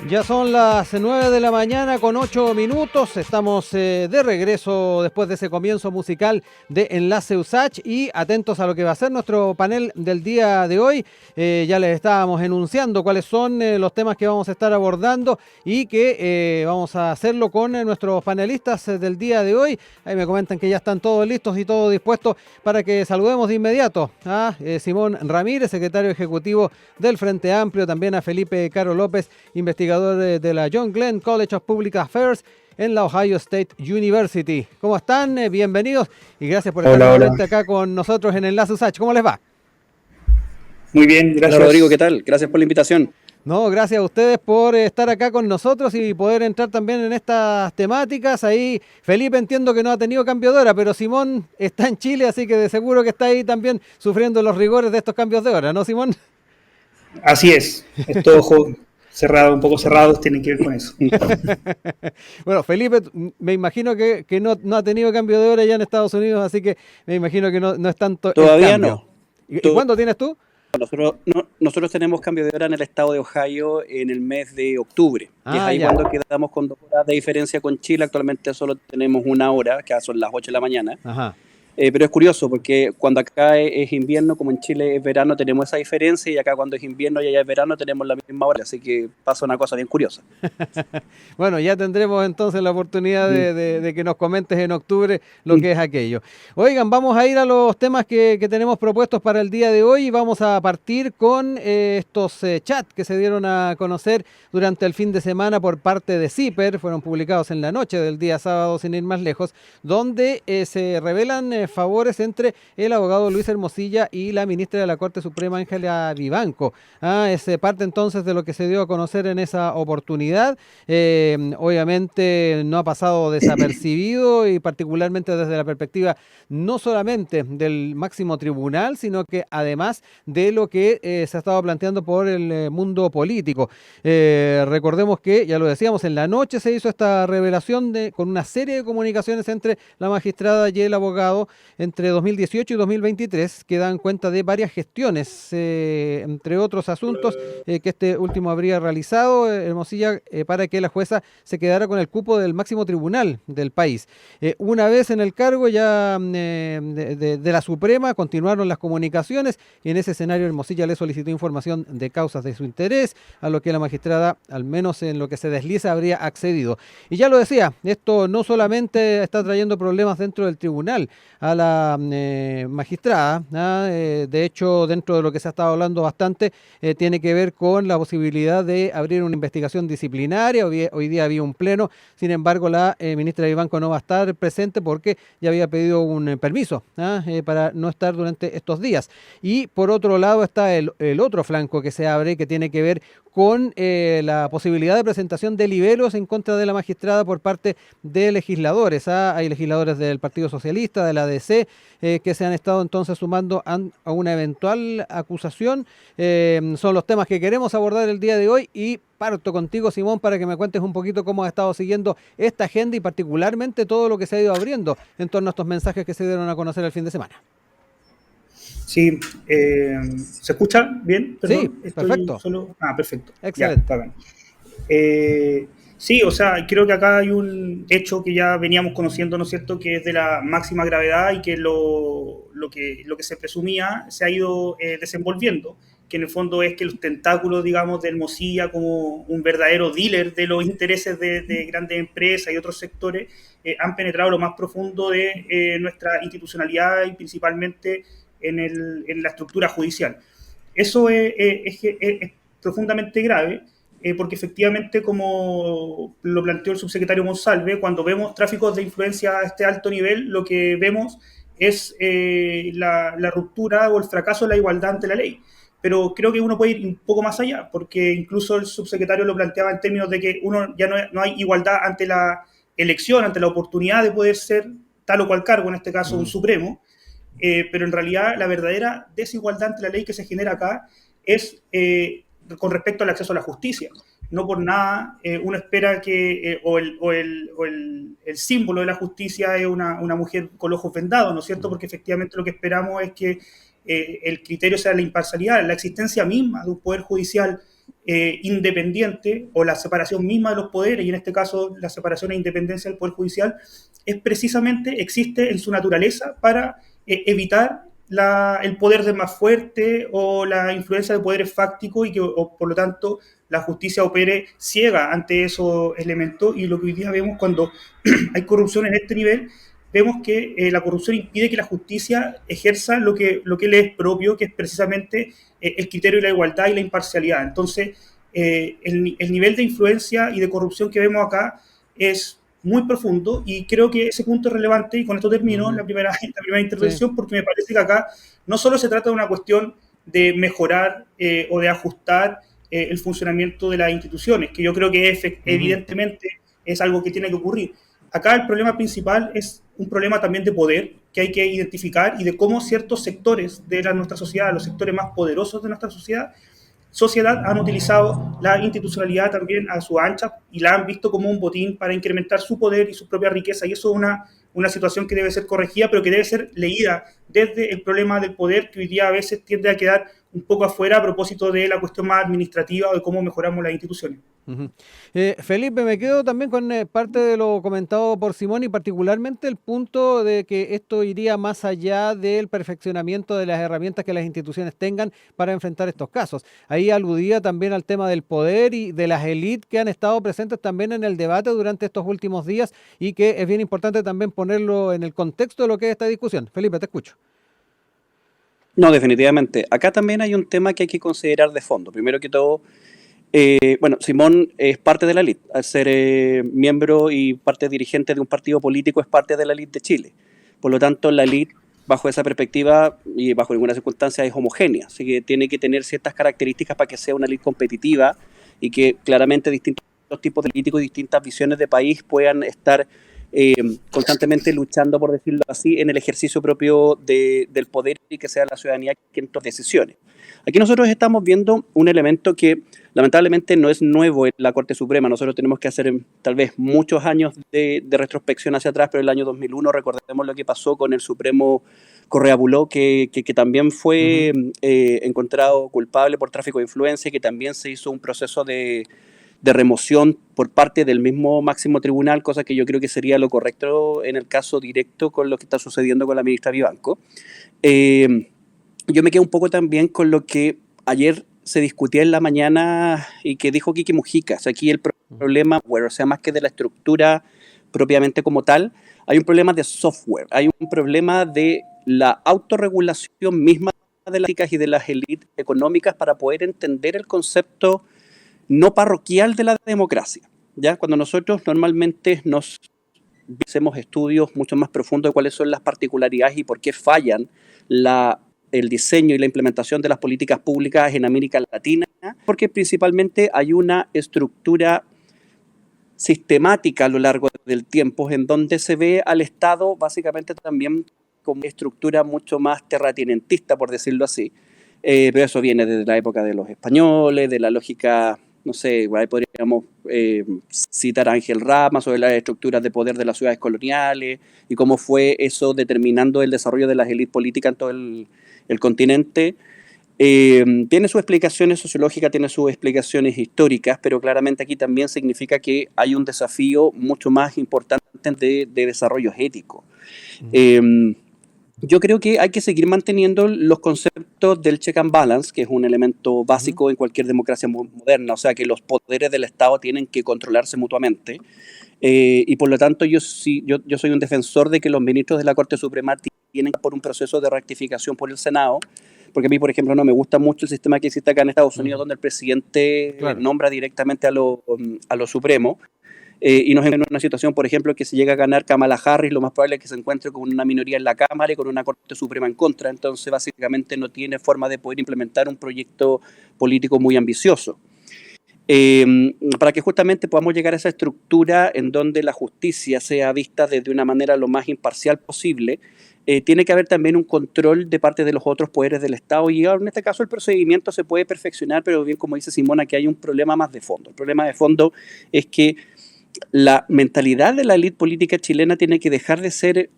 Ya son las 9 de la mañana con 8 minutos. Estamos de regreso después de ese comienzo musical de Enlace USACH y atentos a lo que va a ser nuestro panel del día de hoy. Ya les estábamos enunciando cuáles son los temas que vamos a estar abordando y que vamos a hacerlo con nuestros panelistas del día de hoy. Ahí me comentan que ya están todos listos y todos dispuestos para que saludemos de inmediato a Simón Ramírez, secretario ejecutivo del Frente Amplio, también a Felipe Caro López, investigador de la John Glenn College of Public Affairs en la Ohio State University. ¿Cómo están? Bienvenidos y gracias por estar nuevamente acá con nosotros en Enlace USACH. ¿Cómo les va? Muy bien, gracias. Hola Rodrigo, ¿qué tal? Gracias por la invitación. No, gracias a ustedes por estar acá con nosotros y poder entrar también en estas temáticas. Ahí Felipe entiendo que no ha tenido cambio de hora, pero Simón está en Chile, así que de seguro que está ahí también sufriendo los rigores de estos cambios de hora, ¿no, Simón? Así es todo cerrado, un poco cerrados, tienen que ver con eso. Bueno, Felipe, me imagino que no ha tenido cambio de hora ya en Estados Unidos, así que me imagino que no es tanto. Todavía el cambio. no. ¿Y cuándo tienes tú? Nosotros tenemos cambio de hora en el estado de Ohio en el mes de octubre. Y es ahí cuando quedamos con 2 horas de diferencia con Chile. Actualmente solo tenemos 1 hora, que son las 8 de la mañana. Ajá. Pero es curioso porque cuando acá es invierno, como en Chile es verano, tenemos esa diferencia, y acá cuando es invierno y allá es verano tenemos la misma hora, así que pasa una cosa bien curiosa. Bueno, ya tendremos entonces la oportunidad de que nos comentes en octubre lo que es aquello. Oigan, vamos a ir a los temas que tenemos propuestos para el día de hoy y vamos a partir con estos chats que se dieron a conocer durante el fin de semana por parte de CIPER, fueron publicados en la noche del día sábado sin ir más lejos, donde se revelan favores entre el abogado Luis Hermosilla y la ministra de la Corte Suprema, Ángela Vivanco. Es parte entonces de lo que se dio a conocer en esa oportunidad. Obviamente no ha pasado desapercibido y particularmente desde la perspectiva no solamente del máximo tribunal, sino que además de lo que se ha estado planteando por el mundo político. Recordemos que, ya lo decíamos, en la noche se hizo esta revelación con una serie de comunicaciones entre la magistrada y el abogado entre 2018 y 2023 que dan cuenta de varias gestiones, entre otros asuntos que este último habría realizado Hermosilla para que la jueza se quedara con el cupo del máximo tribunal del país. Una vez en el cargo ya de la Suprema continuaron las comunicaciones y en ese escenario Hermosilla le solicitó información de causas de su interés, a lo que la magistrada, al menos en lo que se desliza, habría accedido. Y ya lo decía, esto no solamente está trayendo problemas dentro del tribunal a la magistrada, de hecho dentro de lo que se ha estado hablando bastante tiene que ver con la posibilidad de abrir una investigación disciplinaria. Hoy día había un pleno, sin embargo la ministra Vivanco no va a estar presente porque ya había pedido un permiso para no estar durante estos días. Y por otro lado está el otro flanco que se abre, que tiene que ver con la posibilidad de presentación de libelos en contra de la magistrada por parte de legisladores. Hay legisladores del Partido Socialista, de la ADC, que se han estado entonces sumando a una eventual acusación. Son los temas que queremos abordar el día de hoy y parto contigo, Simón, para que me cuentes un poquito cómo has estado siguiendo esta agenda y particularmente todo lo que se ha ido abriendo en torno a estos mensajes que se dieron a conocer el fin de semana. Sí, ¿se escucha bien? Perdón, sí, perfecto. Perfecto. Excelente. Ya, está bien. Sí, o sea, creo que acá hay un hecho que ya veníamos conociendo, ¿no es cierto?, que es de la máxima gravedad y que lo que se presumía se ha ido desenvolviendo, que en el fondo es que los tentáculos, digamos, de Hermosilla como un verdadero dealer de los intereses de grandes empresas y otros sectores han penetrado lo más profundo de nuestra institucionalidad y principalmente en la estructura judicial. Eso es profundamente grave, porque efectivamente, como lo planteó el subsecretario Monsalve, cuando vemos tráficos de influencia a este alto nivel, lo que vemos es la ruptura o el fracaso de la igualdad ante la ley. Pero creo que uno puede ir un poco más allá, porque incluso el subsecretario lo planteaba en términos de que uno ya no hay igualdad ante la elección, ante la oportunidad de poder ser tal o cual cargo, en este caso un supremo, pero en realidad la verdadera desigualdad ante la ley que se genera acá es con respecto al acceso a la justicia. No por nada uno espera que el símbolo de la justicia es una mujer con los ojos vendados, ¿no es cierto? Porque efectivamente lo que esperamos es que el criterio sea la imparcialidad, la existencia misma de un poder judicial independiente o la separación misma de los poderes, y en este caso la separación e independencia del Poder Judicial, existe en su naturaleza para evitar el poder del más fuerte o la influencia de poderes fácticos y que por lo tanto la justicia opere ciega ante esos elementos. Y lo que hoy día vemos cuando hay corrupción en este nivel, vemos que la corrupción impide que la justicia ejerza lo que le es propio, que es precisamente el criterio de la igualdad y la imparcialidad. Entonces, el nivel de influencia y de corrupción que vemos acá es muy profundo, y creo que ese punto es relevante, y con esto termino la primera intervención, porque me parece que acá no solo se trata de una cuestión de mejorar o de ajustar el funcionamiento de las instituciones, que yo creo que evidentemente es algo que tiene que ocurrir. Acá el problema principal es un problema también de poder que hay que identificar, y de cómo ciertos sectores de nuestra sociedad, los sectores más poderosos de nuestra sociedad, han utilizado la institucionalidad también a su ancha y la han visto como un botín para incrementar su poder y su propia riqueza. Y eso es una situación que debe ser corregida, pero que debe ser leída desde el problema del poder, que hoy día a veces tiende a quedar un poco afuera a propósito de la cuestión más administrativa o de cómo mejoramos las instituciones. Felipe, me quedo también con parte de lo comentado por Simón, y particularmente el punto de que esto iría más allá del perfeccionamiento de las herramientas que las instituciones tengan para enfrentar estos casos. Ahí aludía también al tema del poder y de las élites que han estado presentes también en el debate durante estos últimos días, y que es bien importante también ponerlo en el contexto de lo que es esta discusión. Felipe, te escucho. No, definitivamente. Acá también hay un tema que hay que considerar de fondo. Primero que todo, Simón es parte de la élite. Al ser miembro y parte dirigente de un partido político, es parte de la élite de Chile. Por lo tanto, la élite, bajo esa perspectiva y bajo ninguna circunstancia, es homogénea. Así que tiene que tener ciertas características para que sea una élite competitiva, y que claramente distintos tipos de políticos y distintas visiones de país puedan estar constantemente luchando, por decirlo así, en el ejercicio propio del poder, y que sea la ciudadanía quien tome decisiones. Aquí nosotros estamos viendo un elemento que lamentablemente no es nuevo en la Corte Suprema. Nosotros tenemos que hacer tal vez muchos años de retrospección hacia atrás, pero el año 2001 recordemos lo que pasó con el Supremo Correa Buló, que también fue encontrado culpable por tráfico de influencia, que también se hizo un proceso de remoción por parte del mismo máximo tribunal, cosa que yo creo que sería lo correcto en el caso directo con lo que está sucediendo con la ministra Vivanco. Yo me quedo un poco también con lo que ayer se discutía en la mañana y que dijo Kiki Mujica. O sea, aquí el problema, o sea, más que de la estructura propiamente como tal, hay un problema de software, hay un problema de la autorregulación misma de las políticas y de las élites económicas para poder entender el concepto no parroquial de la democracia. ¿Ya? Cuando nosotros normalmente hacemos estudios mucho más profundos de cuáles son las particularidades y por qué fallan el diseño y la implementación de las políticas públicas en América Latina, porque principalmente hay una estructura sistemática a lo largo del tiempo en donde se ve al Estado básicamente también como una estructura mucho más terratenientista, por decirlo así. Pero eso viene desde la época de los españoles, de la lógica, no sé, ahí podríamos citar a Ángel Rama sobre las estructuras de poder de las ciudades coloniales y cómo fue eso determinando el desarrollo de las élites políticas en todo el continente. Tiene sus explicaciones sociológicas, tiene sus explicaciones históricas, pero claramente aquí también significa que hay un desafío mucho más importante de desarrollo ético. Yo creo que hay que seguir manteniendo los conceptos del check and balance, que es un elemento básico en cualquier democracia moderna, o sea que los poderes del Estado tienen que controlarse mutuamente, y por lo tanto yo soy un defensor de que los ministros de la Corte Suprema tienen por un proceso de rectificación por el Senado, porque a mí, por ejemplo, no me gusta mucho el sistema que existe acá en Estados Unidos, donde el presidente nombra directamente a lo supremo. Y nos en una situación, por ejemplo, que si llega a ganar Kamala Harris, lo más probable es que se encuentre con una minoría en la Cámara y con una Corte Suprema en contra. Entonces, básicamente no tiene forma de poder implementar un proyecto político muy ambicioso. Para que justamente podamos llegar a esa estructura en donde la justicia sea vista desde una manera lo más imparcial posible, tiene que haber también un control de parte de los otros poderes del Estado, y en este caso el procedimiento se puede perfeccionar, pero bien como dice Simón, aquí hay un problema más de fondo. El problema de fondo es que la mentalidad de la élite política chilena tiene que dejar de ser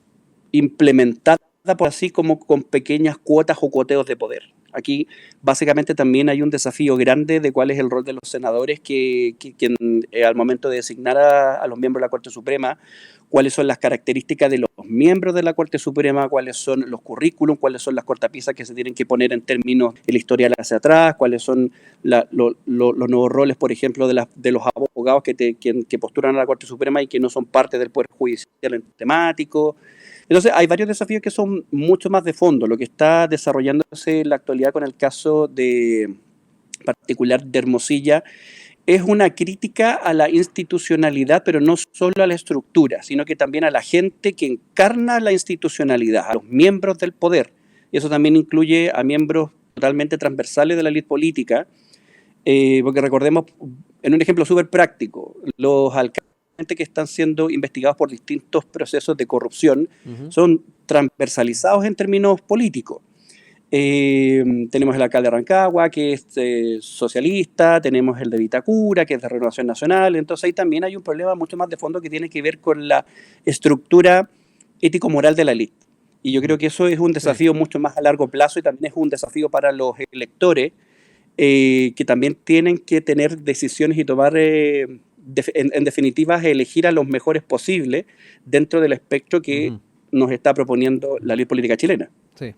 implementada por así como con pequeñas cuotas o cuoteos de poder. Aquí básicamente también hay un desafío grande de cuál es el rol de los senadores quien, al momento de designar a los miembros de la Corte Suprema, cuáles son las características de los miembros de la Corte Suprema, cuáles son los currículums, cuáles son las cortapisas que se tienen que poner en términos del historial hacia atrás, cuáles son los nuevos roles, por ejemplo, de los abogados que postulan a la Corte Suprema y que no son parte del Poder Judicial temático. Entonces, hay varios desafíos que son mucho más de fondo. Lo que está desarrollándose en la actualidad con el caso particular de Hermosilla es una crítica a la institucionalidad, pero no solo a la estructura, sino que también a la gente que encarna la institucionalidad, a los miembros del poder. Y eso también incluye a miembros totalmente transversales de la élite política, porque recordemos, en un ejemplo súper práctico, los alcaldes que están siendo investigados por distintos procesos de corrupción son transversalizados en términos políticos. Tenemos el alcalde de Rancagua, que es socialista, tenemos el de Vitacura, que es de Renovación Nacional. Entonces ahí también hay un problema mucho más de fondo que tiene que ver con la estructura ético-moral de la élite. Y yo creo que eso es un desafío mucho más a largo plazo y también es un desafío para los electores, que también tienen que tener decisiones y tomar, en definitiva, elegir a los mejores posibles dentro del espectro que nos está proponiendo la ley política chilena. Sí.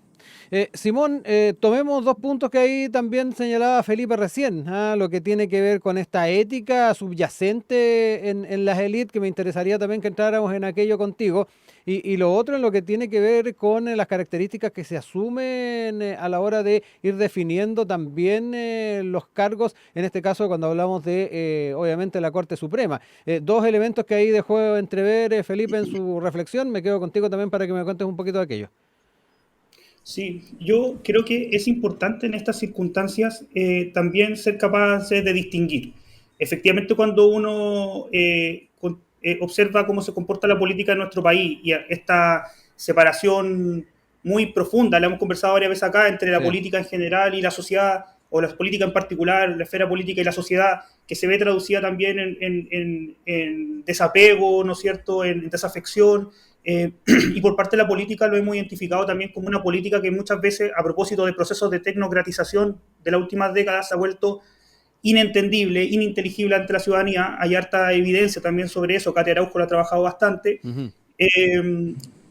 Simón, tomemos dos puntos que ahí también señalaba Felipe recién, lo que tiene que ver con esta ética subyacente en las élites, que me interesaría también que entráramos en aquello contigo, y lo otro en lo que tiene que ver con las características que se asumen a la hora de ir definiendo también los cargos, en este caso cuando hablamos de, obviamente, la Corte Suprema. Dos elementos que ahí dejó entrever Felipe en su reflexión, me quedo contigo también para que me cuentes un poquito de aquello. Sí, yo creo que es importante en estas circunstancias también ser capaces de distinguir. Efectivamente, cuando uno observa cómo se comporta la política en nuestro país y esta separación muy profunda, la hemos conversado varias veces acá, entre la política en general y la sociedad, o la política en particular, la esfera política y la sociedad, que se ve traducida también en desapego, ¿no es cierto?, en desafección. Y por parte de la política lo hemos identificado también como una política que muchas veces, a propósito de procesos de tecnocratización de las últimas décadas, se ha vuelto inentendible, ininteligible ante la ciudadanía. Hay harta evidencia también sobre eso. Katia Araujo lo ha trabajado bastante.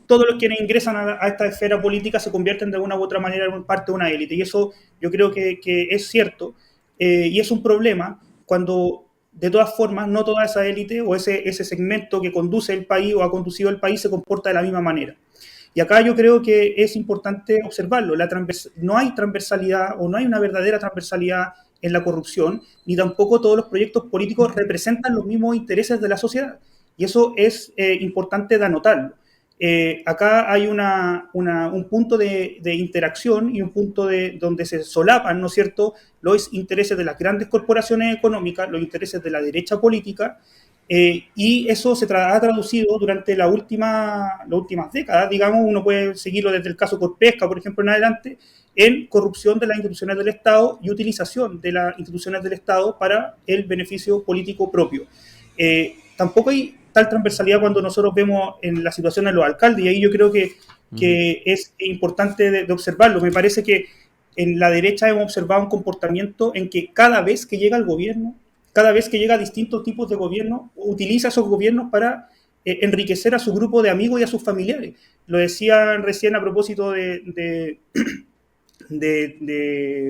Todos los quienes ingresan a esta esfera política se convierten de una u otra manera en parte de una élite, y eso yo creo que es cierto, y es un problema cuando de todas formas no toda esa élite o ese segmento que conduce el país o ha conducido el país se comporta de la misma manera. Y acá yo creo que es importante observarlo. No hay transversalidad o no hay una verdadera transversalidad en la corrupción, ni tampoco todos los proyectos políticos representan los mismos intereses de la sociedad. Y eso es importante de anotarlo. Acá hay un punto de interacción y un punto donde se solapan, ¿no es cierto?, los intereses de las grandes corporaciones económicas, los intereses de la derecha política, y eso se ha traducido durante las últimas décadas, digamos. Uno puede seguirlo desde el caso Corpesca, por ejemplo, en adelante, en corrupción de las instituciones del Estado y utilización de las instituciones del Estado para el beneficio político propio. Tampoco hay tal transversalidad cuando nosotros vemos en la situación de los alcaldes, y ahí yo creo que es importante de observarlo. Me parece que en la derecha hemos observado un comportamiento en que cada vez que llega el gobierno, cada vez que llega a distintos tipos de gobierno, utiliza esos gobiernos para enriquecer a su grupo de amigos y a sus familiares. Lo decía recién a propósito de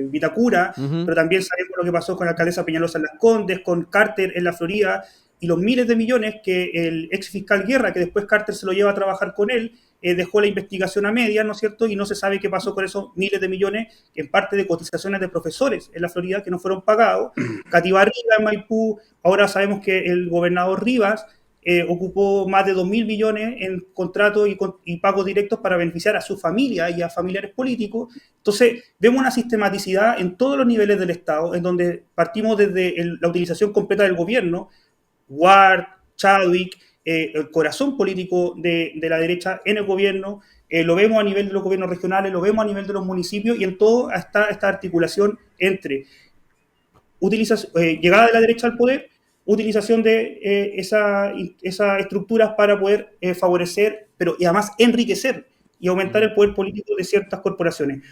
Vitacura, pero también sabemos lo que pasó con la alcaldesa Peñalosa en Las Condes, con Carter en la Florida, y los miles de millones que el ex fiscal Guerra, que después Carter se lo lleva a trabajar con él, dejó la investigación a medias, ¿no es cierto?, y no se sabe qué pasó con esos miles de millones, en parte de cotizaciones de profesores en la Florida que no fueron pagados. Catibarriga en Maipú, ahora sabemos que el gobernador Rivas ocupó más de 2.000 millones en contratos y pagos directos para beneficiar a su familia y a familiares políticos. Entonces, vemos una sistematicidad en todos los niveles del Estado, en donde partimos desde la utilización completa del gobierno, Ward, Chadwick, el corazón político de la derecha en el gobierno, lo vemos a nivel de los gobiernos regionales, lo vemos a nivel de los municipios, y en todo está esta articulación entre llegada de la derecha al poder, utilización de esas estructuras para poder favorecer, pero y además enriquecer y aumentar el poder político de ciertas corporaciones.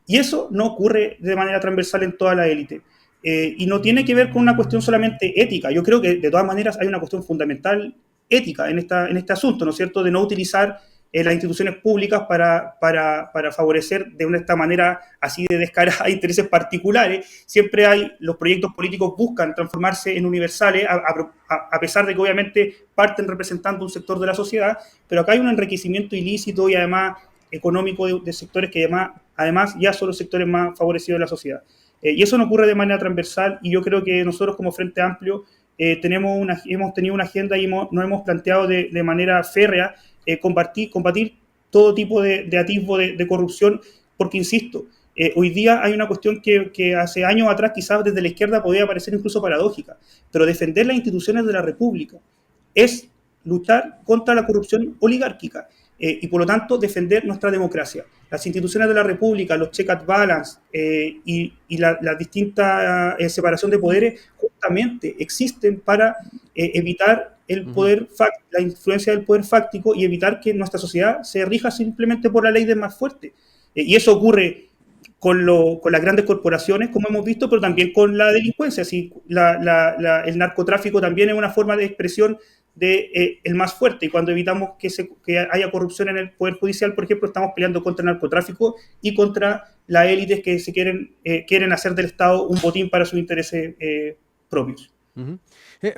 Y eso no ocurre de manera transversal en toda la élite. Y no tiene que ver con una cuestión solamente ética. Yo creo que de todas maneras hay una cuestión fundamental ética en este asunto, ¿no es cierto?, de no utilizar las instituciones públicas para favorecer de esta manera así de descarada intereses particulares. Siempre los proyectos políticos buscan transformarse en universales, a pesar de que obviamente parten representando un sector de la sociedad, pero acá hay un enriquecimiento ilícito y además económico de sectores que además ya son los sectores más favorecidos de la sociedad. Y eso no ocurre de manera transversal, y yo creo que nosotros como Frente Amplio hemos tenido una agenda y nos hemos planteado de manera férrea combatir todo tipo de atisbo de corrupción, porque, insisto, hoy día hay una cuestión que hace años atrás quizás desde la izquierda podía parecer incluso paradójica, pero defender las instituciones de la República es luchar contra la corrupción oligárquica. Y por lo tanto defender nuestra democracia. Las instituciones de la República, los check and balance y la distinta separación de poderes justamente existen para evitar la influencia del poder fáctico y evitar que nuestra sociedad se rija simplemente por la ley del más fuerte. Y eso ocurre con las grandes corporaciones, como hemos visto, pero también con la delincuencia. Así, el narcotráfico también es una forma de expresión de el más fuerte, y cuando evitamos que haya corrupción en el Poder Judicial, por ejemplo, estamos peleando contra el narcotráfico y contra las élites que quieren hacer del Estado un botín para sus intereses propios. Uh-huh.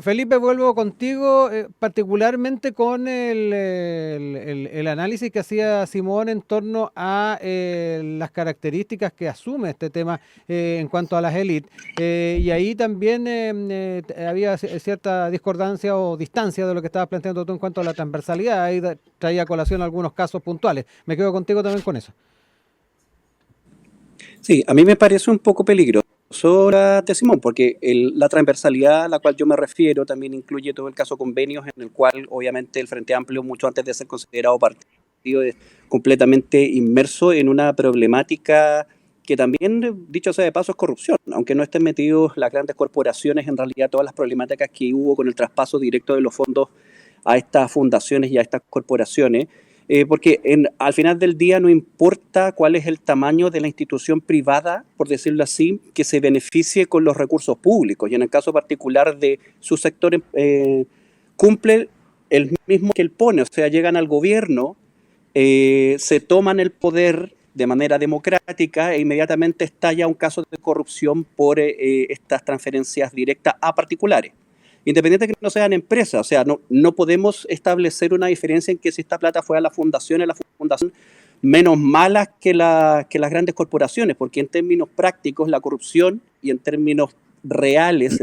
Felipe, vuelvo contigo, particularmente con el análisis que hacía Simón en torno a las características que asume este tema en cuanto a las élites. Y ahí también había cierta discordancia o distancia de lo que estabas planteando tú en cuanto a la transversalidad. Ahí traía a colación algunos casos puntuales. Me quedo contigo también con eso. Sí, a mí me parece un poco peligroso de Simón, porque la transversalidad a la cual yo me refiero también incluye todo el caso convenios, en el cual obviamente el Frente Amplio, mucho antes de ser considerado partido, es completamente inmerso en una problemática que también, dicho sea de paso, es corrupción. Aunque no estén metidos las grandes corporaciones, en realidad todas las problemáticas que hubo con el traspaso directo de los fondos a estas fundaciones y a estas corporaciones, porque al final del día no importa cuál es el tamaño de la institución privada, por decirlo así, que se beneficie con los recursos públicos. Y en el caso particular de su sector, cumple el mismo que él pone, o sea, llegan al gobierno, se toman el poder de manera democrática e inmediatamente estalla un caso de corrupción por estas transferencias directas a particulares. Independiente de que no sean empresas, o sea, no podemos establecer una diferencia en que si esta plata fue a la fundación menos malas que las grandes corporaciones, porque en términos prácticos la corrupción y en términos reales,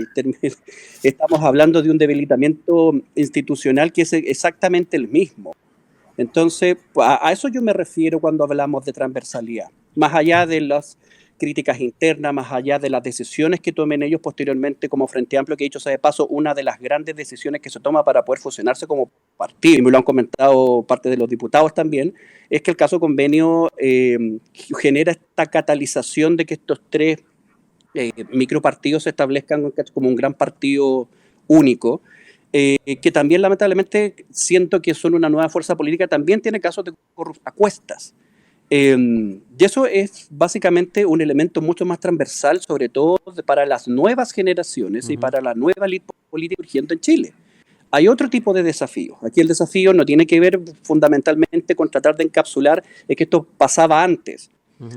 estamos hablando de un debilitamiento institucional que es exactamente el mismo. Entonces, a eso yo me refiero cuando hablamos de transversalidad, más allá de las críticas internas, más allá de las decisiones que tomen ellos posteriormente como Frente Amplio, que dicho sea de paso, una de las grandes decisiones que se toma para poder fusionarse como partido, y me lo han comentado parte de los diputados también, es que el caso convenio genera esta catalización de que estos tres micropartidos se establezcan como un gran partido único, que también lamentablemente siento que son una nueva fuerza política, también tiene casos de a cuestas. Y eso es básicamente un elemento mucho más transversal, sobre todo para las nuevas generaciones y para la nueva élite política urgiendo en Chile. Hay otro tipo de desafíos. Aquí el desafío no tiene que ver fundamentalmente con tratar de encapsular que esto pasaba antes,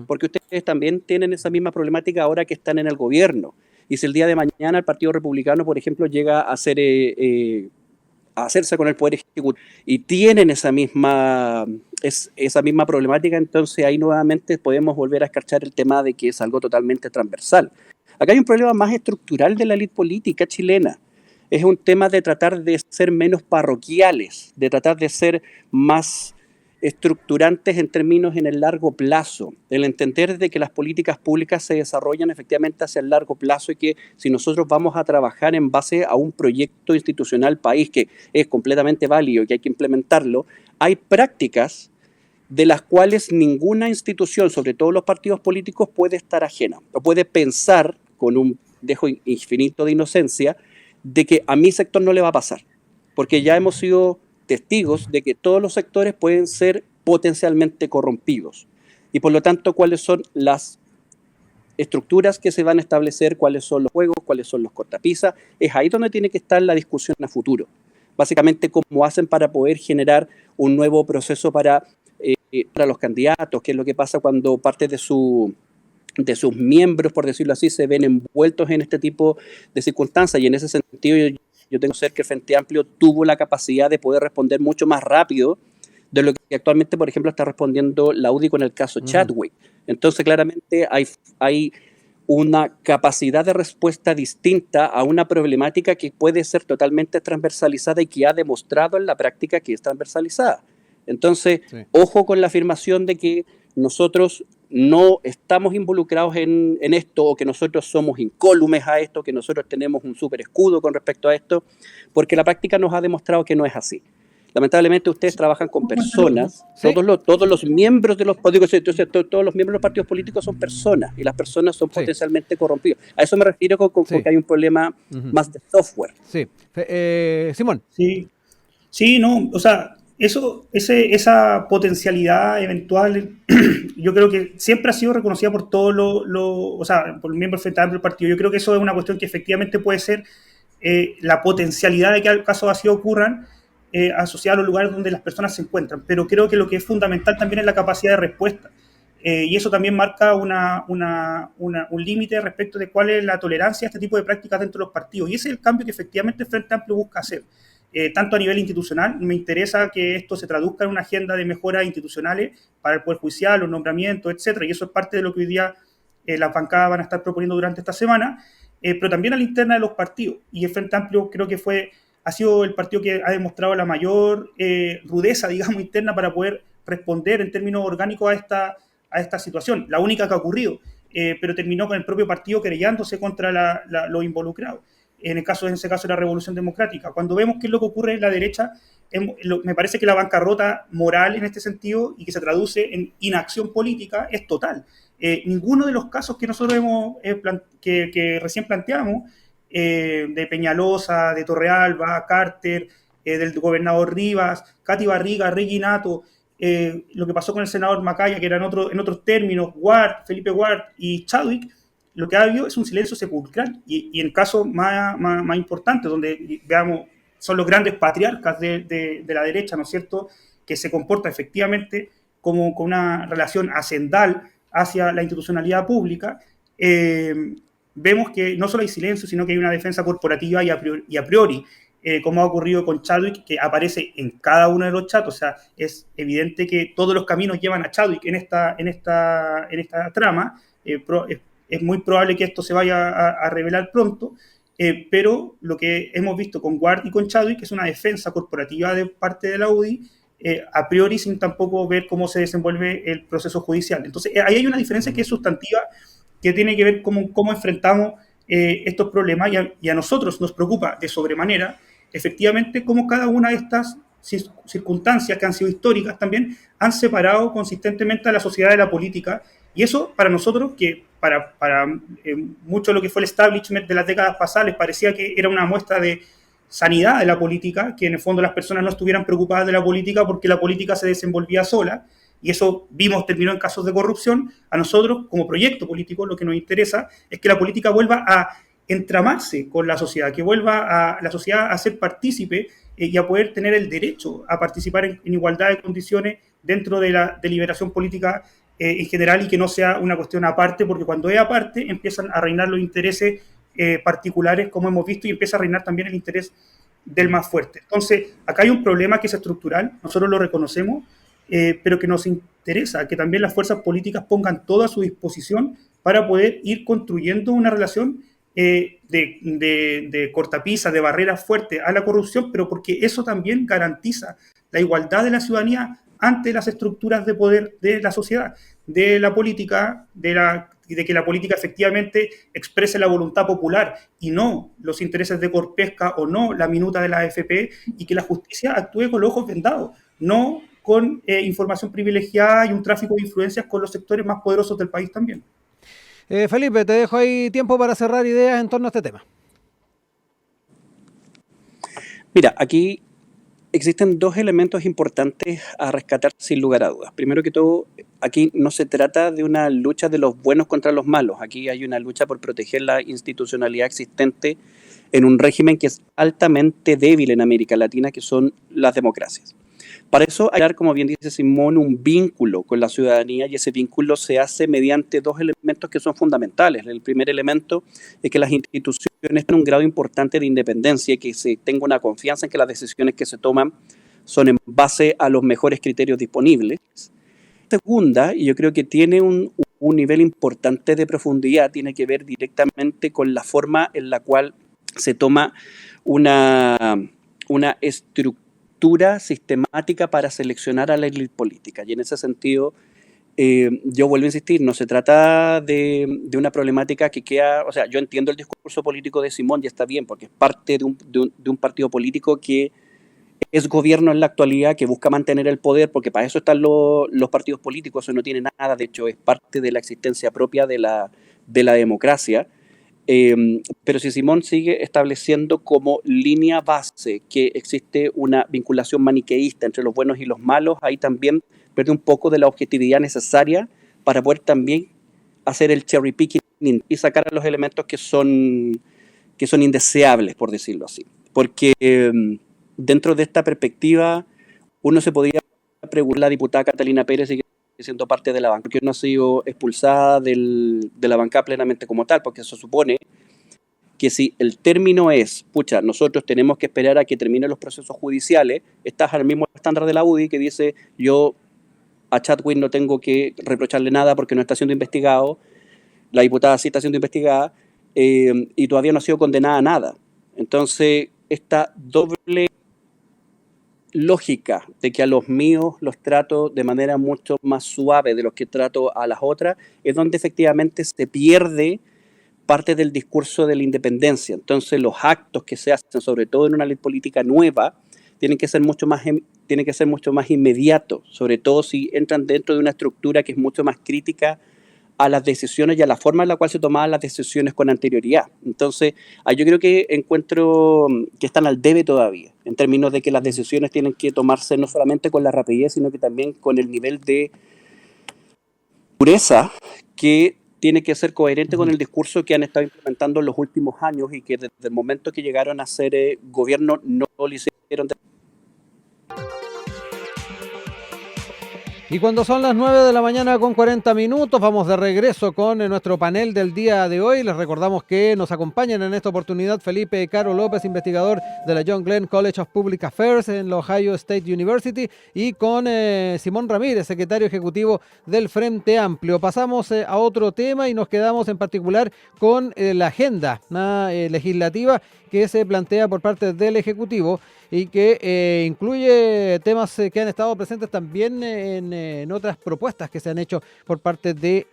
porque ustedes también tienen esa misma problemática ahora que están en el gobierno. Y si el día de mañana el Partido Republicano, por ejemplo, llega a hacerse con el Poder Ejecutivo y tienen esa misma problemática, entonces ahí nuevamente podemos volver a escarchar el tema de que es algo totalmente transversal. Acá hay un problema más estructural de la élite política chilena. Es un tema de tratar de ser menos parroquiales, de tratar de ser más estructurantes en términos en el largo plazo, el entender de que las políticas públicas se desarrollan efectivamente hacia el largo plazo y que si nosotros vamos a trabajar en base a un proyecto institucional país que es completamente válido y que hay que implementarlo, hay prácticas de las cuales ninguna institución, sobre todo los partidos políticos, puede estar ajena o puede pensar con un dejo infinito de inocencia de que a mi sector no le va a pasar, porque ya hemos sido testigos de que todos los sectores pueden ser potencialmente corrompidos. y por lo tanto cuáles son las estructuras que se van a establecer, cuáles son los juegos, cuáles son los cortapisas. Es ahí donde tiene que estar la discusión a futuro. Básicamente, cómo hacen para poder generar un nuevo proceso para los candidatos, qué es lo que pasa cuando parte de sus miembros, por decirlo así, se ven envueltos en este tipo de circunstancias. Y en ese sentido, yo tengo que ser que el Frente Amplio tuvo la capacidad de poder responder mucho más rápido de lo que actualmente, por ejemplo, está respondiendo la UDI con el caso Chadwick. Entonces, claramente hay una capacidad de respuesta distinta a una problemática que puede ser totalmente transversalizada y que ha demostrado en la práctica que es transversalizada. Entonces, sí, ojo con la afirmación de que nosotros no estamos involucrados en esto, o que nosotros somos incólumes a esto, que nosotros tenemos un super escudo con respecto a esto, porque la práctica nos ha demostrado que no es así. Lamentablemente ustedes trabajan con personas, ¿sí? todos los miembros de los políticos, entonces todos los miembros de los partidos políticos son personas, y las personas son sí, potencialmente corrompidas. A eso me refiero con sí, que hay un problema más de software. Sí. Simón. Sí, no, o sea, esa potencialidad eventual, yo creo que siempre ha sido reconocida por todos o sea, por los miembros del partido. Yo creo que eso es una cuestión que efectivamente puede ser la potencialidad de que casos así ocurran, asociada a los lugares donde las personas se encuentran, pero creo que lo que es fundamental también es la capacidad de respuesta, y eso también marca un límite respecto de cuál es la tolerancia a este tipo de prácticas dentro de los partidos, y ese es el cambio que efectivamente el Frente Amplio busca hacer, tanto a nivel institucional. Me interesa que esto se traduzca en una agenda de mejoras institucionales para el Poder Judicial, los nombramientos, etcétera, y eso es parte de lo que hoy día las bancadas van a estar proponiendo durante esta semana, pero también a la interna de los partidos, y el Frente Amplio creo que ha sido el partido que ha demostrado la mayor rudeza, digamos, interna para poder responder en términos orgánicos a esta situación, la única que ha ocurrido, pero terminó con el propio partido querellándose contra los involucrados. En ese caso, la Revolución Democrática. Cuando vemos qué es lo que ocurre en la derecha, me parece que la bancarrota moral en este sentido, y que se traduce en inacción política, es total. Ninguno de los casos que nosotros que recién planteamos, de Peñalosa, de Torrealba, Carter, del gobernador Rivas, Katy Barriga, Reginato, lo que pasó con el senador Macaya, que era en otros términos, Felipe Ward y Chadwick, lo que ha habido es un silencio sepulcral, y en casos más importantes, donde veamos, son los grandes patriarcas de la derecha, ¿no es cierto?, que se comporta efectivamente como con una relación hacendal hacia la institucionalidad pública. Vemos que no solo hay silencio, sino que hay una defensa corporativa y a priori, como ha ocurrido con Chadwick, que aparece en cada uno de los chats. O sea, es evidente que todos los caminos llevan a Chadwick en esta trama. Es muy probable que esto se vaya a revelar pronto, pero lo que hemos visto con Ward y con Chadwick es una defensa corporativa de parte de la UDI, a priori, sin tampoco ver cómo se desenvuelve el proceso judicial. Entonces, ahí hay una diferencia que es sustantiva, que tiene que ver con cómo enfrentamos estos problemas, y a nosotros nos preocupa de sobremanera, efectivamente, cómo cada una de estas circunstancias que han sido históricas también han separado consistentemente a la sociedad de la política, y eso para nosotros, que para mucho de lo que fue el establishment de las décadas pasadas les parecía que era una muestra de sanidad de la política, que en el fondo las personas no estuvieran preocupadas de la política porque la política se desenvolvía sola, y eso terminó en casos de corrupción. A nosotros, como proyecto político, lo que nos interesa es que la política vuelva a entramarse con la sociedad, que vuelva a la sociedad a ser partícipe, y a poder tener el derecho a participar en igualdad de condiciones dentro de la deliberación política en general, y que no sea una cuestión aparte, porque cuando es aparte empiezan a reinar los intereses particulares, como hemos visto, y empieza a reinar también el interés del más fuerte. Entonces, acá hay un problema que es estructural, nosotros lo reconocemos, pero que nos interesa que también las fuerzas políticas pongan todo a su disposición para poder ir construyendo una relación de cortapisa, de barreras fuertes a la corrupción, pero porque eso también garantiza la igualdad de la ciudadanía ante las estructuras de poder de la sociedad, de la política, de que la política efectivamente exprese la voluntad popular y no los intereses de Corpesca o no la minuta de la AFP, y que la justicia actúe con los ojos vendados, no con información privilegiada y un tráfico de influencias con los sectores más poderosos del país también. Felipe, te dejo ahí tiempo para cerrar ideas en torno a este tema. Mira, aquí existen dos elementos importantes a rescatar sin lugar a dudas. Primero que todo, aquí no se trata de una lucha de los buenos contra los malos, aquí hay una lucha por proteger la institucionalidad existente en un régimen que es altamente débil en América Latina, que son las democracias. Para eso hay que crear, como bien dice Simón, un vínculo con la ciudadanía, y ese vínculo se hace mediante dos elementos que son fundamentales. El primer elemento es que las instituciones tengan un grado importante de independencia y que se tenga una confianza en que las decisiones que se toman son en base a los mejores criterios disponibles. Segunda, y yo creo que tiene un nivel importante de profundidad, tiene que ver directamente con la forma en la cual se toma una estructura sistemática para seleccionar a la élite política. Y en ese sentido, yo vuelvo a insistir, no se trata de una problemática que queda, o sea, yo entiendo el discurso político de Simón y está bien, porque es parte de un partido político que es gobierno en la actualidad, que busca mantener el poder, porque para eso están los partidos políticos, eso no tiene nada, de hecho es parte de la existencia propia de la democracia. Pero si Simón sigue estableciendo como línea base que existe una vinculación maniqueísta entre los buenos y los malos, ahí también pierde un poco de la objetividad necesaria para poder también hacer el cherry picking y sacar a los elementos que son indeseables, por decirlo así. Porque dentro de esta perspectiva, uno se podría preguntar, la diputada Catalina Pérez sigue siendo parte de la banca, porque no ha sido expulsada de la banca plenamente como tal, porque se supone que si el término es, pucha, nosotros tenemos que esperar a que terminen los procesos judiciales, estás al mismo estándar de la UDI que dice, yo a Chadwick no tengo que reprocharle nada porque no está siendo investigado, la diputada sí está siendo investigada, y todavía no ha sido condenada a nada. Entonces, esta doble lógica de que a los míos los trato de manera mucho más suave de los que trato a las otras, es donde efectivamente se pierde parte del discurso de la independencia. Entonces los actos que se hacen, sobre todo en una ley política nueva, tienen que ser mucho más inmediatos, sobre todo si entran dentro de una estructura que es mucho más crítica a las decisiones y a la forma en la cual se tomaban las decisiones con anterioridad. Entonces, yo creo que encuentro que están al debe todavía, en términos de que las decisiones tienen que tomarse no solamente con la rapidez, sino que también con el nivel de pureza que tiene que ser coherente con el discurso que han estado implementando en los últimos años y que desde el momento que llegaron a ser gobierno no lo hicieron de... Y cuando son las 9 de la mañana con 40 minutos, vamos de regreso con nuestro panel del día de hoy. Les recordamos que nos acompañan en esta oportunidad Felipe Caro López, investigador de la John Glenn College of Public Affairs en la Ohio State University, y con Simón Ramírez, secretario ejecutivo del Frente Amplio. Pasamos a otro tema y nos quedamos en particular con la agenda legislativa que se plantea por parte del Ejecutivo y que incluye temas que han estado presentes también en otras propuestas que se han hecho por parte de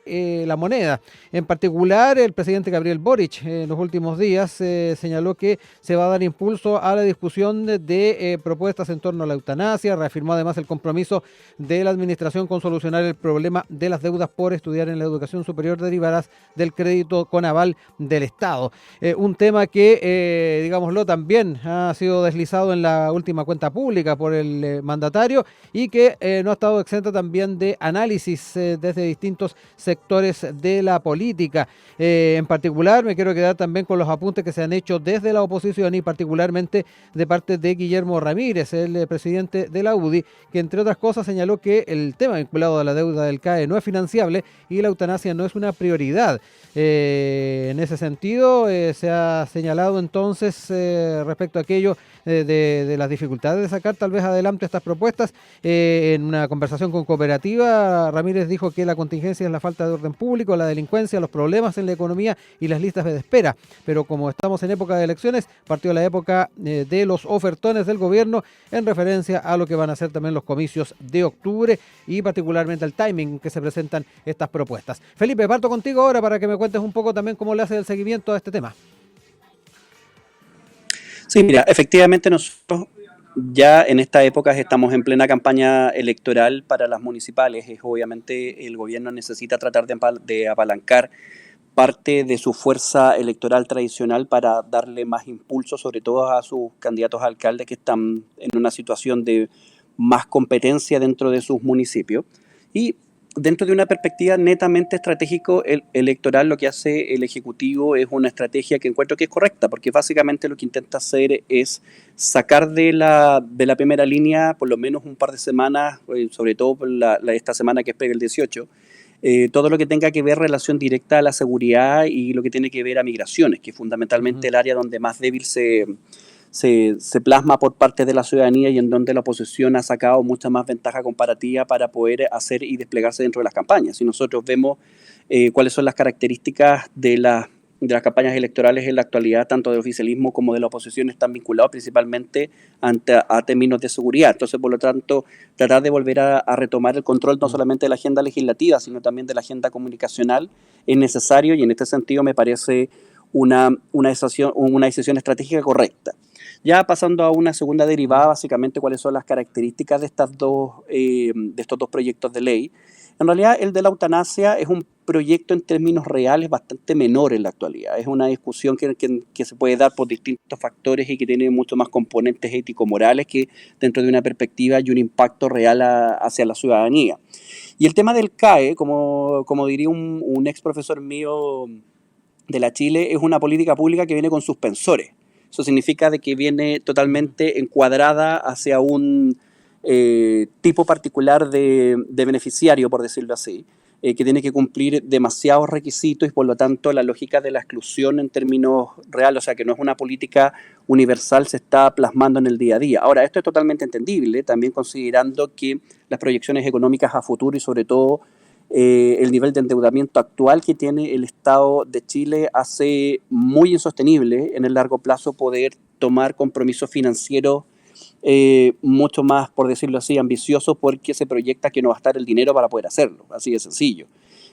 la moneda. En particular, el presidente Gabriel Boric en los últimos días señaló que se va a dar impulso a la discusión de propuestas en torno a la eutanasia. Reafirmó además el compromiso de la administración con solucionar el problema de las deudas por estudiar en la educación superior derivadas del crédito con aval del Estado. Un tema que digámoslo, también ha sido deslizado en la última cuenta pública por el mandatario y que no ha estado exento también de análisis desde distintos sectores de la política. En particular, me quiero quedar también con los apuntes que se han hecho desde la oposición y particularmente de parte de Guillermo Ramírez, el presidente de la UDI, que entre otras cosas señaló que el tema vinculado a la deuda del CAE no es financiable y la eutanasia no es una prioridad. En ese sentido, se ha señalado entonces respecto a aquello de las dificultades de sacar tal vez adelante estas propuestas. En una conversación con Cooperativa, Ramírez dijo que la contingencia es la falta de orden público, la delincuencia, los problemas en la economía y las listas de espera. Pero como estamos en época de elecciones, partió la época de los ofertones del gobierno en referencia a lo que van a ser también los comicios de octubre y particularmente el timing en que se presentan estas propuestas. Felipe, parto contigo ahora para que me cuentes un poco también cómo le hace el seguimiento a este tema. Sí, mira, efectivamente nosotros ya en estas épocas estamos en plena campaña electoral para las municipales. Obviamente el gobierno necesita tratar de apalancar parte de su fuerza electoral tradicional para darle más impulso, sobre todo a sus candidatos a alcaldes que están en una situación de más competencia dentro de sus municipios. Y dentro de una perspectiva netamente estratégico electoral, lo que hace el Ejecutivo es una estrategia que encuentro que es correcta, porque básicamente lo que intenta hacer es sacar de la primera línea por lo menos un par de semanas, sobre todo por esta semana que es el 18, todo lo que tenga que ver relación directa a la seguridad y lo que tiene que ver a migraciones, que es fundamentalmente el área donde más débil se plasma por parte de la ciudadanía y en donde la oposición ha sacado mucha más ventaja comparativa para poder hacer y desplegarse dentro de las campañas. Si nosotros vemos cuáles son las características de las campañas electorales en la actualidad, tanto del oficialismo como de la oposición, están vinculados principalmente a términos de seguridad. Entonces, por lo tanto, tratar de volver a retomar el control no solamente de la agenda legislativa, sino también de la agenda comunicacional es necesario, y en este sentido me parece una decisión estratégica correcta. Ya pasando a una segunda derivada, básicamente cuáles son las características de estos dos proyectos de ley. En realidad, el de la eutanasia es un proyecto en términos reales bastante menor en la actualidad. Es una discusión que se puede dar por distintos factores y que tiene mucho más componentes ético-morales que dentro de una perspectiva y un impacto real hacia la ciudadanía. Y el tema del CAE, como diría un ex profesor mío de la Chile, es una política pública que viene con suspensores. Eso significa de que viene totalmente encuadrada hacia un tipo particular de beneficiario, por decirlo así, que tiene que cumplir demasiados requisitos y por lo tanto la lógica de la exclusión en términos reales, o sea que no es una política universal, se está plasmando en el día a día. Ahora, esto es totalmente entendible, también considerando que las proyecciones económicas a futuro y sobre todo el nivel de endeudamiento actual que tiene el Estado de Chile hace muy insostenible en el largo plazo poder tomar compromisos financieros mucho más, por decirlo así, ambiciosos, porque se proyecta que no va a estar el dinero para poder hacerlo, así de sencillo.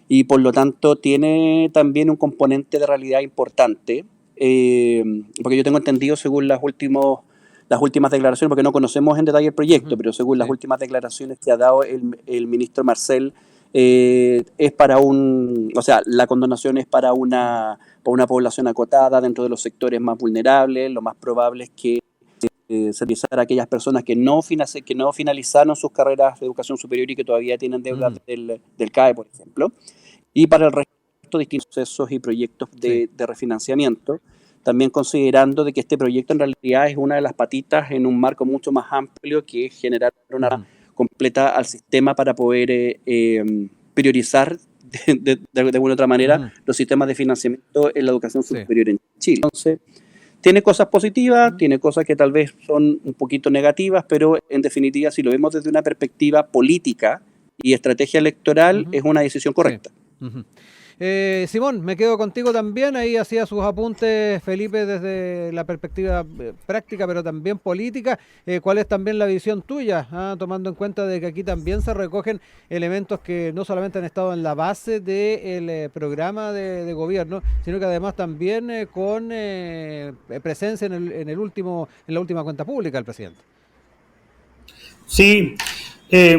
Y por lo tanto tiene también un componente de realidad importante, porque yo tengo entendido, según las últimas declaraciones, porque no conocemos en detalle el proyecto, pero según las últimas declaraciones que ha dado el ministro Marcel, es para la condonación es para una población acotada dentro de los sectores más vulnerables. Lo más probable es que se revisara a aquellas personas que no finalizaron sus carreras de educación superior y que todavía tienen deudas del CAE, por ejemplo. Y para el resto, distintos procesos y proyectos de refinanciamiento, también considerando de que este proyecto en realidad es una de las patitas en un marco mucho más amplio, que es generar una completa al sistema para poder priorizar de alguna otra manera los sistemas de financiamiento en la educación superior en Chile. Entonces, tiene cosas positivas, tiene cosas que tal vez son un poquito negativas, pero en definitiva, si lo vemos desde una perspectiva política y estrategia electoral, es una decisión correcta. Sí. Simón, me quedo contigo también. Ahí hacía sus apuntes Felipe desde la perspectiva práctica, pero también política. ¿Cuál es también la visión tuya? Tomando en cuenta de que aquí también se recogen elementos que no solamente han estado en la base del programa de gobierno, sino que además también con presencia en la última cuenta pública del presidente. Sí,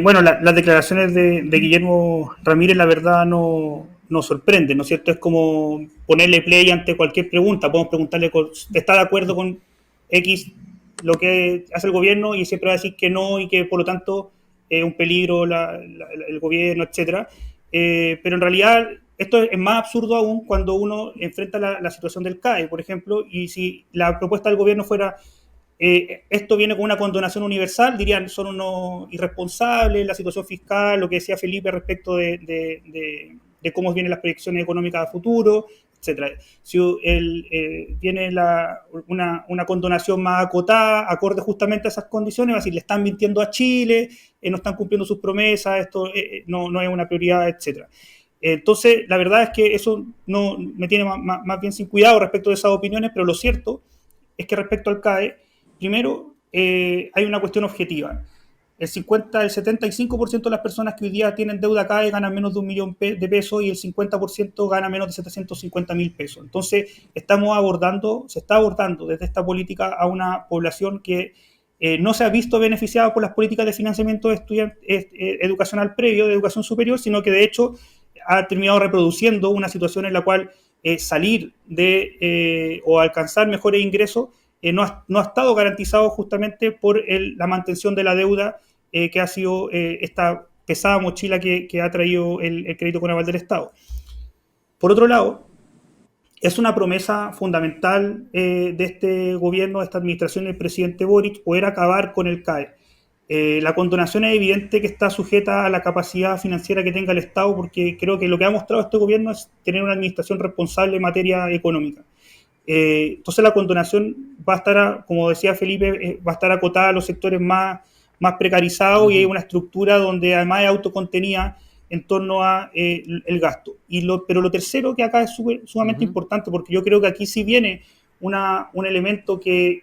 bueno, las declaraciones de Guillermo Ramírez, la verdad, nos sorprenden, ¿no es cierto? Es como ponerle play ante cualquier pregunta. Podemos preguntarle, ¿está de acuerdo con X lo que hace el gobierno? Y siempre va a decir que no y que por lo tanto es un peligro el gobierno, etcétera. Pero en realidad esto es más absurdo aún cuando uno enfrenta la situación del CAE, por ejemplo, y si la propuesta del gobierno fuera esto viene con una condonación universal, dirían son unos irresponsables, la situación fiscal, lo que decía Felipe respecto de cómo vienen las proyecciones económicas a futuro, etcétera. Si viene una condonación más acotada, acorde justamente a esas condiciones, va a decir, le están mintiendo a Chile, no están cumpliendo sus promesas, esto no es una prioridad, etcétera. Entonces, la verdad es que eso no me tiene más bien sin cuidado respecto de esas opiniones, pero lo cierto es que respecto al CAE, primero, hay una cuestión objetiva. El 75% de las personas que hoy día tienen deuda CAE ganan menos de $1.000.000 de pesos y el 50% gana menos de 750.000 pesos. Entonces, se está abordando desde esta política a una población que no se ha visto beneficiada por las políticas de financiamiento educacional previo, de educación superior, sino que de hecho ha terminado reproduciendo una situación en la cual salir o alcanzar mejores ingresos no ha estado garantizado justamente por la mantención de la deuda que ha sido esta pesada mochila que ha traído el crédito con aval del Estado. Por otro lado, es una promesa fundamental de este gobierno, de esta administración del presidente Boric, poder acabar con el CAE. La condonación es evidente que está sujeta a la capacidad financiera que tenga el Estado, porque creo que lo que ha mostrado este gobierno es tener una administración responsable en materia económica. Entonces la condonación va a estar, como decía Felipe, va a estar acotada a los sectores más precarizados, y hay una estructura donde además es autocontenida en torno a el gasto. Pero lo tercero que acá es sumamente importante, porque yo creo que aquí sí viene un elemento que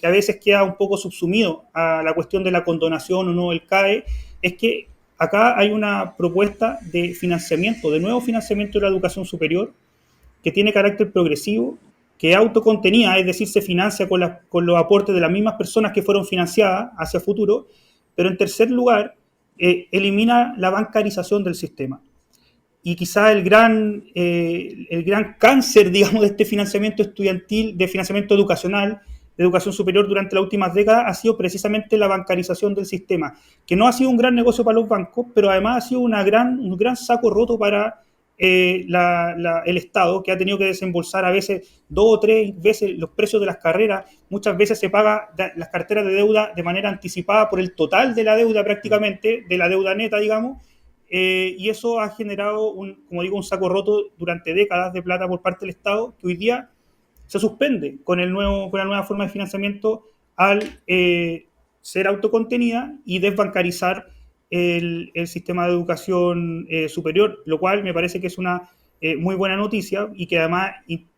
a veces queda un poco subsumido a la cuestión de la condonación o no del CAE, es que acá hay una propuesta de financiamiento, de nuevo financiamiento de la educación superior, que tiene carácter progresivo, que es autocontenida, es decir, se financia con los aportes de las mismas personas que fueron financiadas hacia futuro, pero en tercer lugar, elimina la bancarización del sistema. Y quizás el gran cáncer, digamos, de este financiamiento estudiantil, de financiamiento educacional, de educación superior durante las últimas décadas, ha sido precisamente la bancarización del sistema, que no ha sido un gran negocio para los bancos, pero además ha sido un gran saco roto para el Estado, que ha tenido que desembolsar a veces 2 o 3 veces los precios de las carreras. Muchas veces se paga las carteras de deuda de manera anticipada por el total de la deuda, prácticamente, de la deuda neta, digamos, y eso ha generado, como digo, un saco roto durante décadas de plata por parte del Estado, que hoy día se suspende con la nueva forma de financiamiento al ser autocontenida y desbancarizar el sistema de educación superior, lo cual me parece que es una muy buena noticia, y que además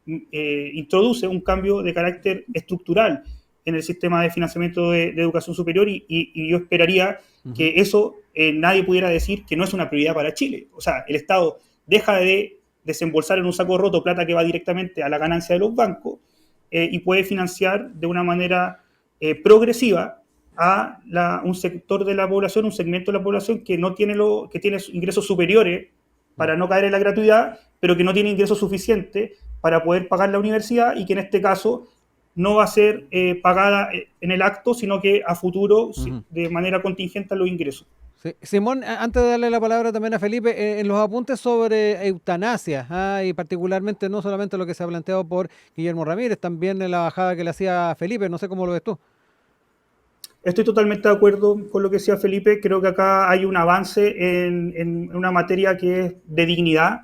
introduce un cambio de carácter estructural en el sistema de financiamiento de educación superior, y yo esperaría que eso nadie pudiera decir que no es una prioridad para Chile. O sea, el Estado deja de desembolsar en un saco roto plata que va directamente a la ganancia de los bancos, y puede financiar de una manera progresiva a un sector de la población, un segmento de la población que tiene ingresos superiores para no caer en la gratuidad, pero que no tiene ingresos suficientes para poder pagar la universidad, y que en este caso no va a ser pagada en el acto, sino que a futuro, de manera contingente, a los ingresos. Sí. Simón, antes de darle la palabra también a Felipe, en los apuntes sobre eutanasia, y particularmente no solamente lo que se ha planteado por Guillermo Ramírez, también en la bajada que le hacía Felipe, no sé cómo lo ves tú. Estoy totalmente de acuerdo con lo que decía Felipe. Creo que acá hay un avance en una materia que es de dignidad,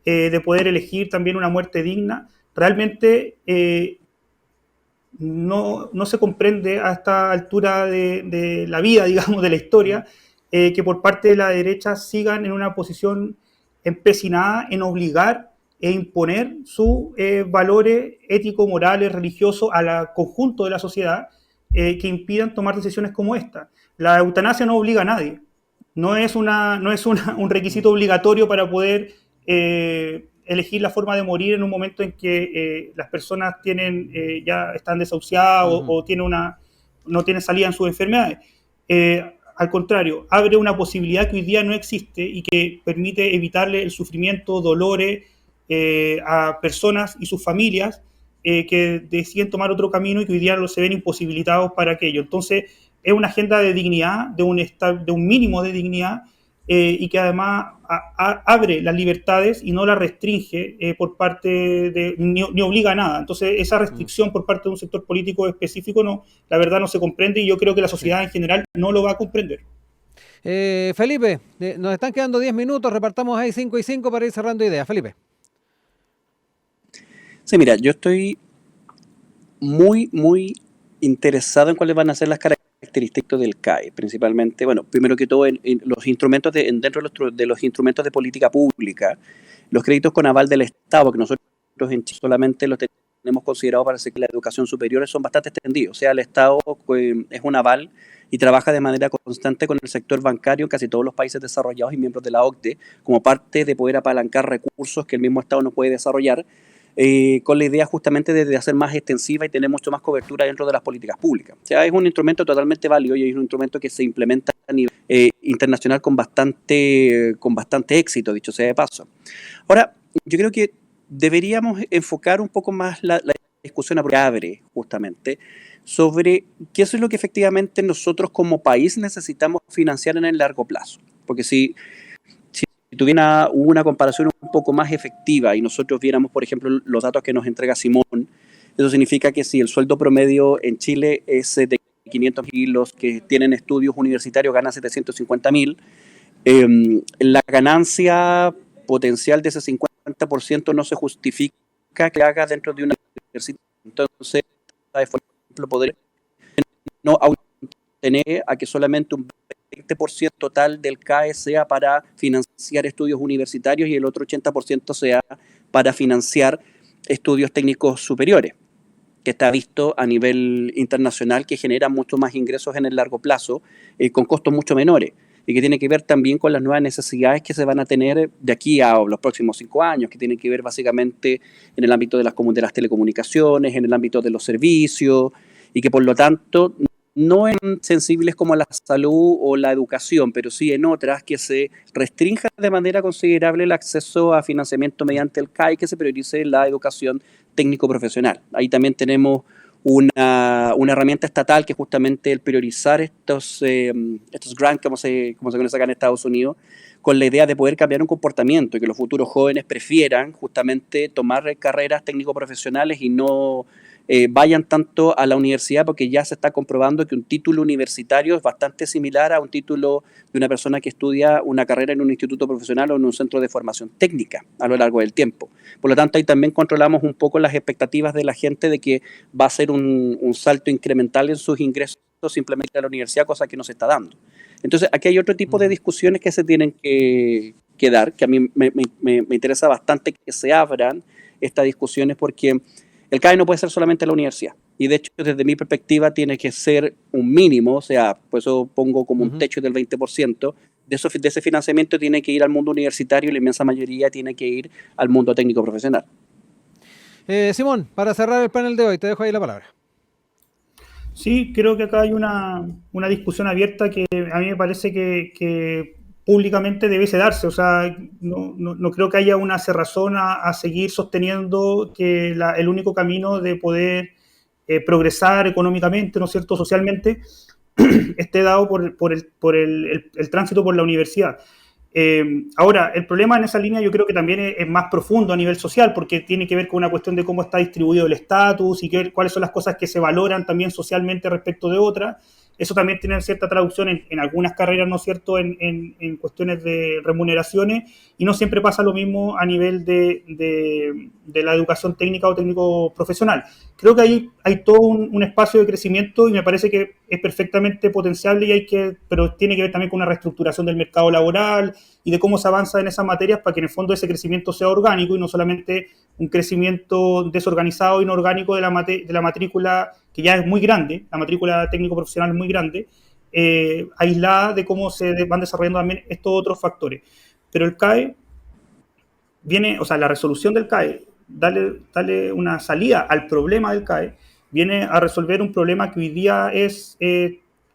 de poder elegir también una muerte digna. Realmente no se comprende a esta altura de la vida, digamos, de la historia, que por parte de la derecha sigan en una posición empecinada en obligar e imponer sus valores éticos, morales, religiosos al conjunto de la sociedad, que impidan tomar decisiones como esta. La eutanasia no obliga a nadie, no es un requisito obligatorio para poder elegir la forma de morir en un momento en que las personas ya están desahuciadas o no tienen salida en sus enfermedades. Al contrario, abre una posibilidad que hoy día no existe y que permite evitarle el sufrimiento, dolores a personas y sus familias que deciden tomar otro camino y que hoy día se ven imposibilitados para aquello. Entonces, es una agenda de dignidad, de un mínimo de dignidad, y que además abre las libertades y no las restringe por parte ni obliga a nada. Entonces, esa restricción por parte de un sector político específico, la verdad no se comprende, y yo creo que la sociedad en general no lo va a comprender. Felipe, nos están quedando 10 minutos, repartamos ahí 5 y 5 para ir cerrando ideas. Felipe. Sí, mira, yo estoy muy, muy interesado en cuáles van a ser las características del CAE, principalmente, bueno, primero que todo, en los instrumentos dentro de los instrumentos de política pública, los créditos con aval del Estado, que nosotros en Chile solamente los tenemos considerados para la educación superior, son bastante extendidos. O sea, el Estado es un aval y trabaja de manera constante con el sector bancario en casi todos los países desarrollados y miembros de la OCDE, como parte de poder apalancar recursos que el mismo Estado no puede desarrollar, con la idea justamente de hacer más extensiva y tener mucho más cobertura dentro de las políticas públicas. O sea, es un instrumento totalmente válido y es un instrumento que se implementa a nivel internacional con bastante éxito, dicho sea de paso. Ahora, yo creo que deberíamos enfocar un poco más la discusión que abre justamente sobre qué es lo que efectivamente nosotros como país necesitamos financiar en el largo plazo. Porque si tuviera una comparación un poco más efectiva y nosotros viéramos, por ejemplo, los datos que nos entrega Simón, eso significa que si el sueldo promedio en Chile es de 500.000, los que tienen estudios universitarios ganan 750.000, la ganancia potencial de ese 50% no se justifica que haga dentro de una universidad. Entonces, por ejemplo, poder no tener a que solamente un 20% total del CAE sea para financiar estudios universitarios y el otro 80% sea para financiar estudios técnicos superiores, que está visto a nivel internacional que genera mucho más ingresos en el largo plazo, con costos mucho menores, y que tiene que ver también con las nuevas necesidades que se van a tener de aquí a los próximos 5 años, que tienen que ver básicamente en el ámbito de las telecomunicaciones, en el ámbito de los servicios, y que por lo tanto no en sensibles como la salud o la educación, pero sí en otras que se restrinja de manera considerable el acceso a financiamiento mediante el CAE, que se priorice la educación técnico-profesional. Ahí también tenemos una herramienta estatal que es justamente el priorizar estos grants, como se conoce acá en Estados Unidos, con la idea de poder cambiar un comportamiento y que los futuros jóvenes prefieran justamente tomar carreras técnico-profesionales y no vayan tanto a la universidad, porque ya se está comprobando que un título universitario es bastante similar a un título de una persona que estudia una carrera en un instituto profesional o en un centro de formación técnica a lo largo del tiempo. Por lo tanto, ahí también controlamos un poco las expectativas de la gente de que va a ser un salto incremental en sus ingresos simplemente a la universidad, cosa que no se está dando. Entonces, aquí hay otro tipo de discusiones que se tienen que dar, que a mí me interesa bastante que se abran estas discusiones, porque el CAE no puede ser solamente la universidad, y de hecho desde mi perspectiva tiene que ser un mínimo, o sea, por eso pongo como un techo del 20%, de ese financiamiento tiene que ir al mundo universitario y la inmensa mayoría tiene que ir al mundo técnico profesional. Simón, para cerrar el panel de hoy, te dejo ahí la palabra. Sí, creo que acá hay una discusión abierta que a mí me parece que públicamente debiese darse. O sea, no creo que haya una cerrazón a seguir sosteniendo que el único camino de poder progresar económicamente, ¿no es cierto?, socialmente, esté dado por el tránsito por la universidad. Ahora, el problema en esa línea yo creo que también es más profundo a nivel social, porque tiene que ver con una cuestión de cómo está distribuido el estatus y cuáles son las cosas que se valoran también socialmente respecto de otras. Eso también tiene cierta traducción en algunas carreras, ¿no es cierto?, en cuestiones de remuneraciones, y no siempre pasa lo mismo a nivel de la educación técnica o técnico profesional. Creo que ahí hay todo un espacio de crecimiento y me parece que es perfectamente potenciable, pero tiene que ver también con una reestructuración del mercado laboral y de cómo se avanza en esas materias para que en el fondo ese crecimiento sea orgánico y no solamente un crecimiento desorganizado, inorgánico de la matrícula, que ya es muy grande, la matrícula técnico-profesional es muy grande, aislada de cómo se van desarrollando también estos otros factores. Pero el CAE la resolución del CAE, darle una salida al problema del CAE, viene a resolver un problema que hoy día es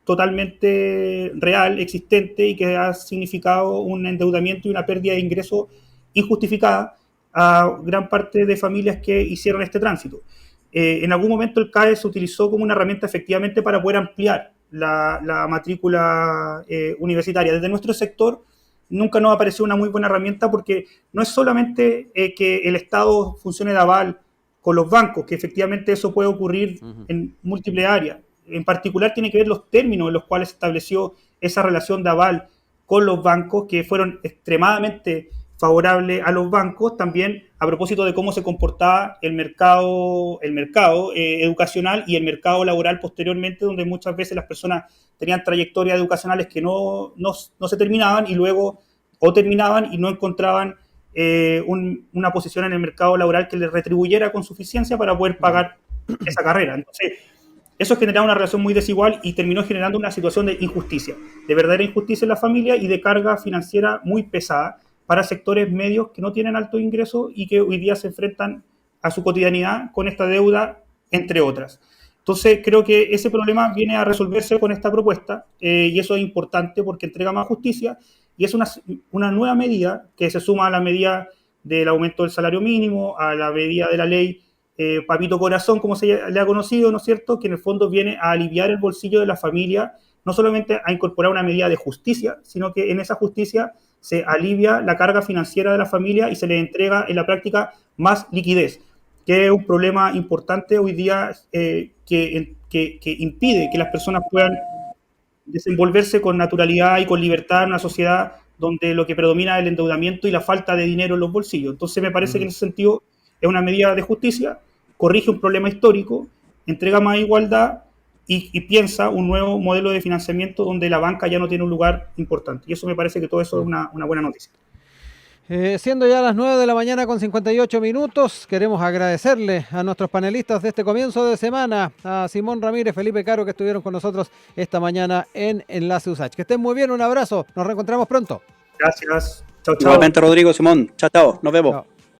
totalmente real, existente, y que ha significado un endeudamiento y una pérdida de ingresos injustificada a gran parte de familias que hicieron este tránsito. En algún momento el CAE se utilizó como una herramienta efectivamente para poder ampliar la matrícula universitaria. Desde nuestro sector nunca nos ha parecido una muy buena herramienta, porque no es solamente que el Estado funcione de aval con los bancos, que efectivamente eso puede ocurrir en múltiples áreas. En particular tiene que ver los términos en los cuales se estableció esa relación de aval con los bancos, que fueron extremadamente favorables a los bancos, también a propósito de cómo se comportaba el mercado educacional y el mercado laboral posteriormente, donde muchas veces las personas tenían trayectorias educacionales que no se terminaban, y luego o terminaban y no encontraban una posición en el mercado laboral que les retribuyera con suficiencia para poder pagar esa carrera. Entonces, eso generaba una relación muy desigual y terminó generando una situación de injusticia, de verdadera injusticia en la familia y de carga financiera muy pesada para sectores medios que no tienen alto ingreso y que hoy día se enfrentan a su cotidianidad con esta deuda, entre otras. Entonces, creo que ese problema viene a resolverse con esta propuesta, y eso es importante porque entrega más justicia, y es una nueva medida que se suma a la medida del aumento del salario mínimo, a la medida de la ley Papito Corazón, como se le ha conocido, ¿no es cierto?, que en el fondo viene a aliviar el bolsillo de la familia no solamente a incorporar una medida de justicia, sino que en esa justicia se alivia la carga financiera de la familia y se le entrega en la práctica más liquidez, que es un problema importante hoy día que impide que las personas puedan desenvolverse con naturalidad y con libertad en una sociedad donde lo que predomina es el endeudamiento y la falta de dinero en los bolsillos. Entonces me parece que en ese sentido es una medida de justicia, corrige un problema histórico, entrega más igualdad y piensa un nuevo modelo de financiamiento donde la banca ya no tiene un lugar importante. Y eso me parece que todo eso es una buena noticia. Siendo ya las 9 de la mañana con 58 minutos, queremos agradecerle a nuestros panelistas de este comienzo de semana, a Simón Ramírez, Felipe Caro, que estuvieron con nosotros esta mañana en Enlace USACH. Que estén muy bien, un abrazo, nos reencontramos pronto. Gracias, chao, chao. Nuevamente Rodrigo, Simón, chao, chao, nos vemos. Chao.